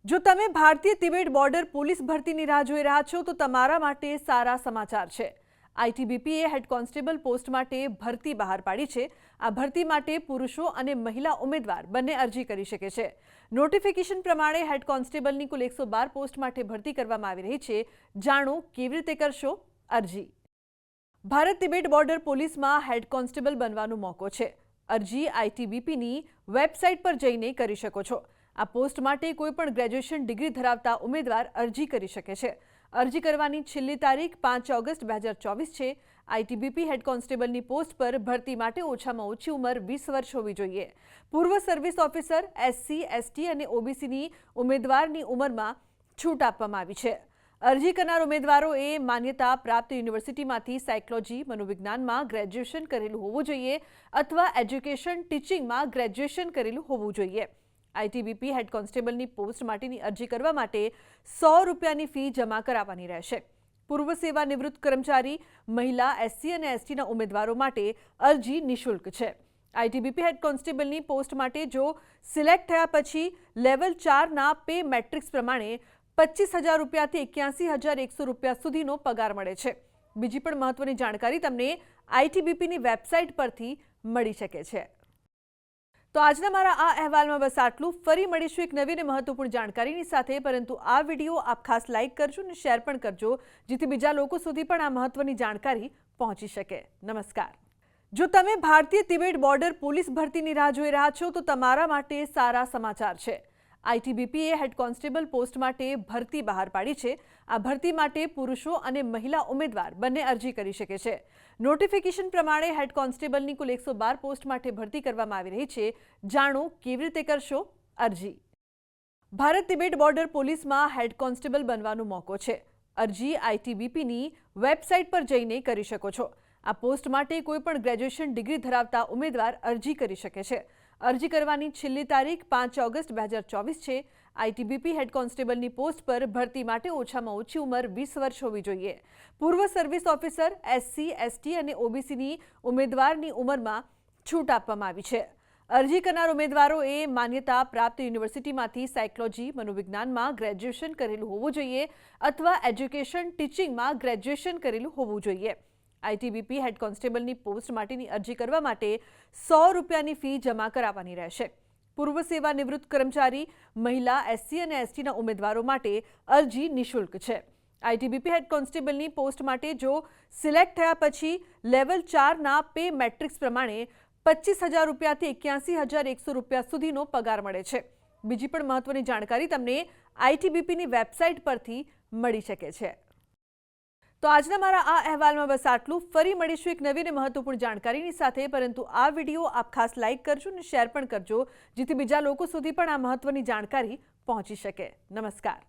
જો તમે ભારતીય તિબેટ બોર્ડર પોલીસ ભરતીની રાહ જોઈ રહ્યા છો તો તમારા માટે સારા સમાચાર છે। આઈટીબીપીએ હેડ કોન્સ્ટેબલ પોસ્ટ માટે ભરતી બહાર પાડી છે। આ ભરતી માટે પુરુષો અને મહિલા ઉમેદવાર બંને અરજી કરી શકે છે। નોટિફિકેશન પ્રમાણે હેડ કોન્સ્ટેબલની કુલ 112 પોસ્ટ માટે ભરતી કરવામાં આવી રહી છે। જાણો કેવી રીતે કરશો અરજી। ભારત તિબેટ બોર્ડર પોલીસમાં હેડ કોન્સ્ટેબલ બનવાનો મોકો છે। અરજી આઈટીબીપીની વેબસાઇટ પર જઈને કરી શકો છો। આ પોસ્ટ માટે કોઈપણ ગ્રેજ્યુએશન ડિગ્રી ધરાવતા ઉમેદવાર અરજી કરી શકે છે। અરજી કરવાની છેલ્લી તારીખ 5 ઓગસ્ટ 2024 છે। આઈટીબીપી હેડ કોન્સ્ટેબલની પોસ્ટ પર ભરતી માટે ઓછામાં ઓછી ઉંમર 20 વર્ષ હોવી જોઈએ। પૂર્વ સર્વિસ ઓફિસર, એસસી, એસટી અને ઓબીસીની ઉમેદવારની ઉંમરમાં છૂટ આપવામાં આવી છે। અરજી કરનાર ઉમેદવારોએ માન્યતા પ્રાપ્ત યુનિવર્સિટીમાંથી સાયકોલોજી, મનોવિજ્ઞાનમાં ગ્રેજ્યુએશન કરેલું હોવું જોઈએ અથવા એજ્યુકેશન ટીચિંગમાં ગ્રેજ્યુએશન કરેલું હોવું જોઈએ। આઈટીબીપી હેડ કોન્સ્ટેબલની પોસ્ટ માટેની અરજી કરવા માટે ₹100ની ફી જમા કરાવવાની રહેશે। પૂર્વ સેવા નિવૃત્ત કર્મચારી, મહિલા, એસસી અને એસટીના ઉમેદવારો માટે અરજી નિઃશુલ્ક છે। આઈટીબીપી હેડ કોન્સ્ટેબલની પોસ્ટ માટે જો સિલેક્ટ થયા પછી લેવલ 4ના પે મેટ્રિક્સ પ્રમાણે ₹25,000થી ₹81,100 સુધીનો પગાર મળે છે। બીજી પણ મહત્વની જાણકારી તમને આઈટીબીપીની વેબસાઇટ પરથી મળી શકે છે। તો આજના મારા આ અહેવાલમાં બસ આટલું। ફરી મળીશું એક નવી અને મહત્વપૂર્ણ જાણકારીની સાથે, પરંતુ આ વિડીયો આપ ખાસ લાઇક કરજો અને શેર પણ કરજો, જેથી બીજા લોકો સુધી પણ આ મહત્વની જાણકારી પહોંચી શકે। નમસ્કાર। જો તમે ભારતીય તિબેટ બોર્ડર પોલીસ ભરતીની રાહ જોઈ રહ્યા છો તો તમારા માટે સારા સમાચાર છે। આઈટીબીપીએ હેડ કોન્સ્ટેબલ પોસ્ટ માટે ભરતી બહાર પાડી છે। આ ભરતી માટે પુરુષો અને મહિલા ઉમેદવાર બંને અરજી કરી શકે છે। નોટિફિકેશન પ્રમાણે હેડ કોન્સ્ટેબલની કુલ 112 પોસ્ટ માટે ભરતી કરવામાં આવી રહી છે। જાણો કેવી રીતે કરશો અરજી। ભારત તિબેટ બોર્ડર પોલીસમાં હેડ કોન્સ્ટેબલ બનવાનો મોકો છે। અરજી આઈટીબીપીની વેબસાઇટ પર જઈને કરી શકો છો। આ પોસ્ટ માટે કોઈપણ ગ્રેજ્યુએશન ડિગ્રી ધરાવતા ઉમેદવાર અરજી કરી શકે છે। અરજી કરવાની છેલ્લી તારીખ 5 ઓગસ્ટ 2024 છે। આઈટીબીપી હેડ કોન્સ્ટેબલની પોસ્ટ પર ભરતી માટે ઓછામાં ઓછી ઉંમર 20 વર્ષ હોવી જોઈએ। પૂર્વ સર્વિસ ઓફિસર, એસસી, એસટી અને ઓબીસીની ઉમેદવારની ઉંમરમાં છૂટ આપવામાં આવી છે। અરજી કરનાર ઉમેદવારોએ માન્યતા પ્રાપ્ત યુનિવર્સિટીમાંથી સાયકોલોજી, મનોવિજ્ઞાનમાં ગ્રેજ્યુએશન કરેલું હોવું જોઈએ અથવા એજ્યુકેશન ટીચિંગમાં ગ્રેજ્યુએશન કરેલું હોવું જોઈએ। આઈટીબીપી હેડ કોન્સ્ટેબલની પોસ્ટ માટેની અરજી કરવા માટે ₹100ની ફી જમા કરાવવાની રહેશે। પૂર્વ સેવા નિવૃત્ત કર્મચારી, મહિલા, એસસી અને એસટીના ઉમેદવારો માટે અરજી નિઃશુલ્ક છે। આઈટીબીપી હેડ કોન્સ્ટેબલની પોસ્ટ માટે જો સિલેક્ટ થયા પછી લેવલ 4ના પે મેટ્રિક્સ પ્રમાણે ₹25,000થી ₹81,100 સુધીનો પગાર મળે છે। બીજી પણ મહત્વની જાણકારી તમને આઈટીબીપીની વેબસાઇટ પરથી મળી શકે છે। તો આજના મારા આ અહેવાલમાં બસ આટલું। ફરી મળીશું એક નવી અને મહત્વપૂર્ણ જાણકારીની સાથે, પરંતુ આ વિડીયો આપ ખાસ લાઇક કરજો અને શેર પણ કરજો, જેથી બીજા લોકો સુધી પણ આ મહત્વની જાણકારી પહોંચી શકે। નમસ્કાર।